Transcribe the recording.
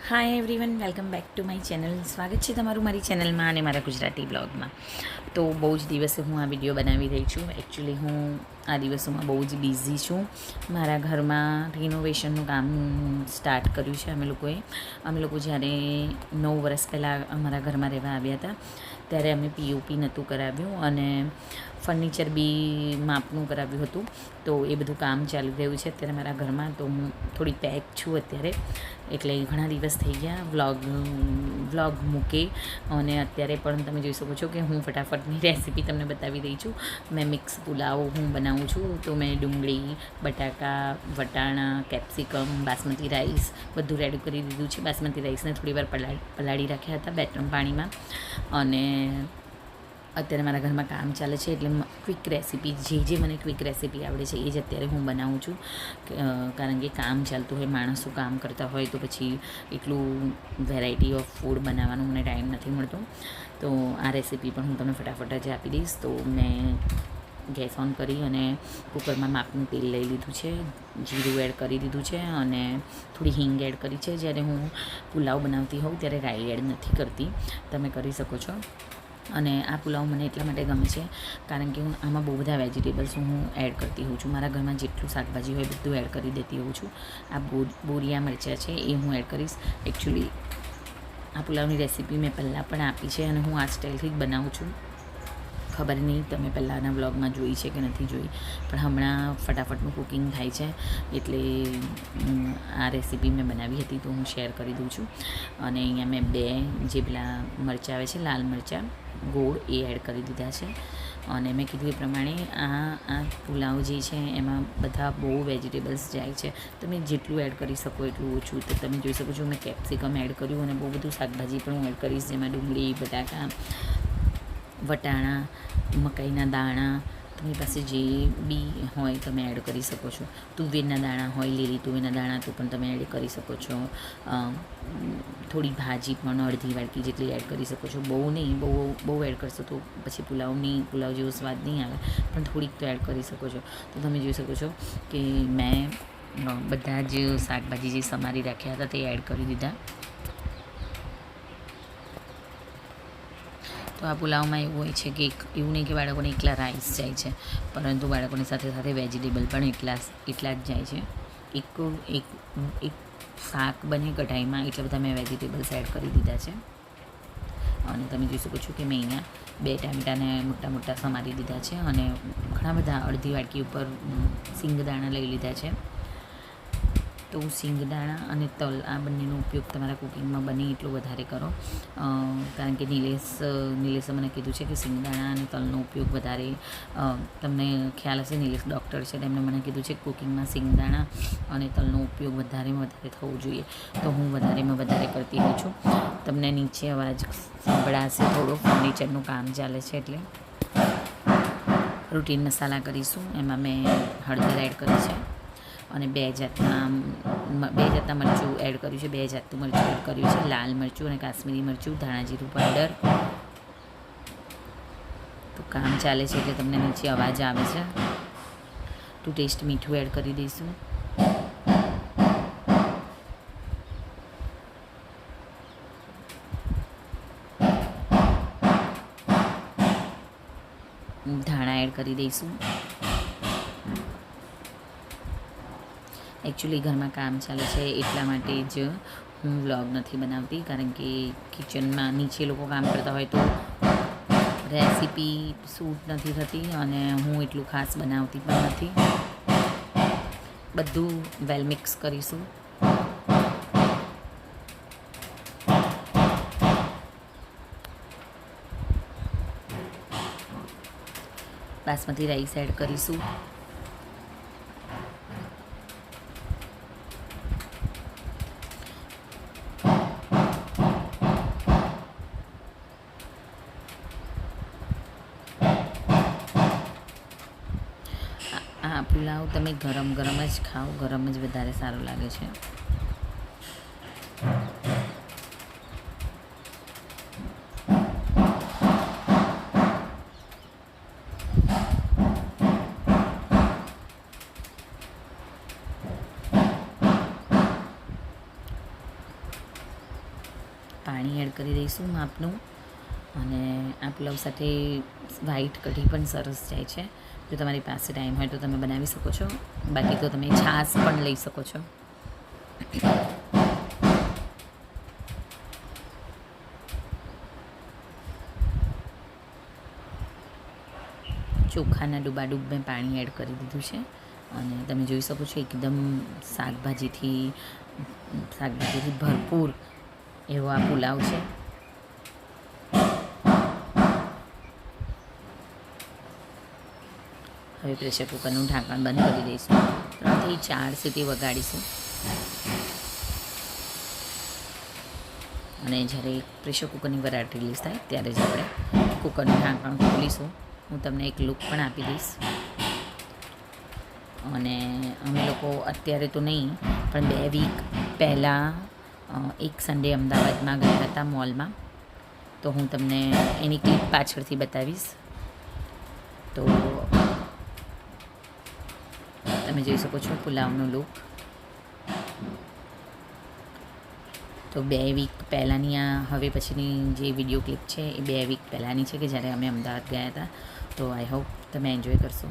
Hi everyone, welcome back to my channel. સ્વાગત છે તમારું મારી ચેનલમાં અને મારા ગુજરાતી બ્લોગમાં. તો બહુ જ દિવસે હું આ વિડીયો બનાવી રહી છું. એકચ્યુઅલી હું આ દિવસોમાં બહુ જ બિઝી છું. મારા ઘરમાં રિનોવેશનનું કામ સ્ટાર્ટ કર્યું છે અમે લોકો જ્યારે 9 વર્ષ પહેલાં અમારા ઘરમાં રહેવા આવ્યા હતા ત્યારે અમે પીઓપી નહોતું કરાવ્યું અને ફર્નિચર બી માપનું કરાવ્યું હતું. તો એ બધું કામ ચાલી રહ્યું છે અત્યારે મારા ઘરમાં. તો હું થોડી પેક છું અત્યારે, એટલે ઘણા દિવસ થઈ ગયા વ્લોગ મૂકે. અને અત્યારે પણ તમે જોઈ શકો છો કે હું ફટાફટની રેસીપી તમને બતાવી રહી છું. મેં મિક્સ પુલાવ હું બનાવું છું. તો મેં ડુંગળી, બટાકા, વટાણા, કેપ્સિકમ, બાસમતી રાઈસ બધું રેડી કરી દીધું છે. બાસમતી રાઈસને થોડી વાર પલાળી રાખ્યા હતા 2-3 પાણીમાં. અને અત્યારે મારા ઘરમાં કામ ચાલે છે એટલે ક્વિક રેસીપી જે મને ક્વિક રેસીપી આવડે છે એ જ અત્યારે હું બનાવું છું. કારણ કે કામ ચાલતું હોય, માણસો કામ કરતા હોય તો પછી એટલું વેરાયટી ઓફ ફૂડ બનાવવાનું મને ટાઈમ નથી મળતો. તો આ રેસીપી પણ હું તમને ફટાફટ જ આપી દઈશ. તો મેં ગેસ ઓન કરી અને કુકરમાં માપનું તેલ લઈ લીધું છે, જીરું એડ કરી દીધું છે અને થોડી હિંગ એડ કરી છે. જ્યારે હું પુલાવ બનાવતી હોઉં ત્યારે રાઈ એડ નથી કરતી, તમે કરી શકો છો. અને આ પુલાવ મને એટલા માટે ગમે છે કારણ કે હું આમાં બહુ બધા વેજીટેબલ્સ હું એડ કરતી હોઉં છું. મારા ઘરમાં જેટલું શાકભાજી હોય બધું એડ કરી દેતી હોઉં છું. આ બોરિયા મરચાં છે એ હું એડ કરીશ. એકચ્યુઅલી આ પુલાવની રેસીપી મેં પહેલાં પણ આપી છે અને હું આ સ્ટાઇલથી જ બનાવું છું. ખબર નહીં તમે પહેલાંના વ્લોગમાં જોઈ છે કે નથી જોઈ, પણ હમણાં ફટાફટનું કુકિંગ થાય છે એટલે આ રેસીપી મેં બનાવી હતી તો હું શેર કરી દઉં છું. અને અહીંયા મેં 2 જે પેલા મરચાં આવે છે લાલ મરચાં ગોળ એ એડ કરી દીધા છે. અને મેં કીધું એ પ્રમાણે આ પુલાવ જે છે એમાં બધા બહુ વેજીટેબલ્સ જાય છે. તમે જેટલું એડ કરી શકો એટલું ઓછું. તો તમે જોઈ શકો છો મેં કેપ્સિકમ એડ કર્યું અને બહુ બધું શાકભાજી પણ હું એડ કરીશ, જેમાં ડુંગળી, બટાકા, વટાણા, મકાઈના દાણા, તમારી પાસે જે બી હોય તમે એડ કરી શકો છો. તુવેરના દાણા હોય, લીલી તુવેરના દાણા તો પણ તમે એડ કરી શકો છો. થોડી ભાજી પણ અડધી વાટકી જેટલી એડ કરી શકો છો. બહુ નહીં, બહુ એડ કરશો તો પછી પુલાવ જેવો સ્વાદ નહીં આવે, પણ થોડીક તો એડ કરી શકો છો. તો તમે જોઈ શકો છો કે મેં બધા જ શાકભાજી જે સમારી રાખ્યા હતા તે એડ કરી દીધા. તો આ પુલાવમાં એવું હોય છે કે એવું નહીં કે બાળકોને એકલા રાઈસ જાય છે, પરંતુ બાળકોની સાથે સાથે વેજીટેબલ પણ એટલા જ જાય છે. એક શાક બને કઢાઈમાં એટલા બધા મેં વેજીટેબલ્સ એડ કરી દીધા છે. અને તમે જોઈ શકો છો કે મેં અહીંયા 2 ટામેટાને મોટા મોટા સમારી દીધા છે અને ઘણા બધા અડધી વાટકી ઉપર સિંગદાણા લઈ લીધા છે. તો સિંગદાણા અને તલ આ બંનેનો ઉપયોગ તમારા કુકિંગમાં બને એટલો વધારે કરો. કારણ કે નિલેશે મને કીધું છે કે સિંગદાણા અને તલનો ઉપયોગ વધારે, તમને ખ્યાલ હશે નિલેશ ડૉક્ટર છે, તેમણે મને કીધું છે કે કુકિંગમાં સિંગદાણા અને તલનો ઉપયોગ વધારેમાં વધારે થવો જોઈએ. તો હું વધારેમાં વધારે કરતી હોઉં છું. તમને નીચે અવાજ સંભળાશે થોડો, ફર્નિચરનું કામ ચાલે છે એટલે. રૂટીન મસાલા કરીશું. એમાં મેં હળદર એડ કરી છે અને 2 જાતના મરચું એડ કર્યું છે. 2 જાતનું મરચું એડ કર્યું છે, લાલ મરચું અને કાશ્મીરી મરચું, ધાણા જીરું પાવડર. તો કામ ચાલે છે એટલે તમને નીચે અવાજ આવે છે. ટુ ટેસ્ટ મીઠું એડ કરી દઈશું. ધાણા એડ કરી દઈશું. એકચ્યુઅલી ઘરમાં કામ ચાલે છે એટલા માટે જ હું વ્લોગ નથી બનાવતી, કારણ કે કિચનમાં નીચે લોકો કામ કરતા હોય તો રેસીપી શૂટ નથી થતી અને હું એટલું ખાસ બનાવતી પણ નથી. બધું વેલ મિક્સ કરીશું. બાસમતી રાઈસ એડ કરીશું. આ પુલાવ તમે ગરમ જ ખાઓ, ગરમ જ વધારે સારો લાગે છે. પાણી એડ કરી દઈશું માપનું. અને આ પુલાવ સાથે વ્હાઈટ કઢી પણ સરસ જાય છે. જો તમારી પાસે ટાઈમ હોય તો તમે બનાવી શકો છો, બાકી તો તમે છાશ પણ લઈ શકો છો. ચોખાના ડૂબાડૂબ મેં પાણી એડ કરી દીધું છે અને તમે જોઈ શકો છો એકદમ શાકભાજીથી ભરપૂર એવો આ પુલાવ છે. હવે પ્રેશર કુકરનું ઢાંકણ બંધ કરી દઈશું. 3 થી 4 સીટી વગાડીશું અને જ્યારે પ્રેશર કુકરની વરાળ રિલીઝ થાય ત્યારે જ આપણે કુકરનું ઢાંકણ ખોલીશું. હું તમને એક લુક પણ આપી દઈશ. અને અમે લોકો અત્યારે તો નહીં પણ 2 વીક પહેલાં એક સન્ડે અમદાવાદમાં ગયા હતા મોલમાં, તો હું તમને એની ક્લિપ પાછળથી બતાવીશ. તો તમે જોઈ શકો છો પુલાવનો લુક. તો 2 વીક પહેલાંની આ હવે પછીની જે વિડીયો ક્લિપ છે એ 2 વીક પહેલાંની છે કે જ્યારે અમે અમદાવાદ ગયા હતા. તો આઈ હોપ તમે એન્જોય કરશો.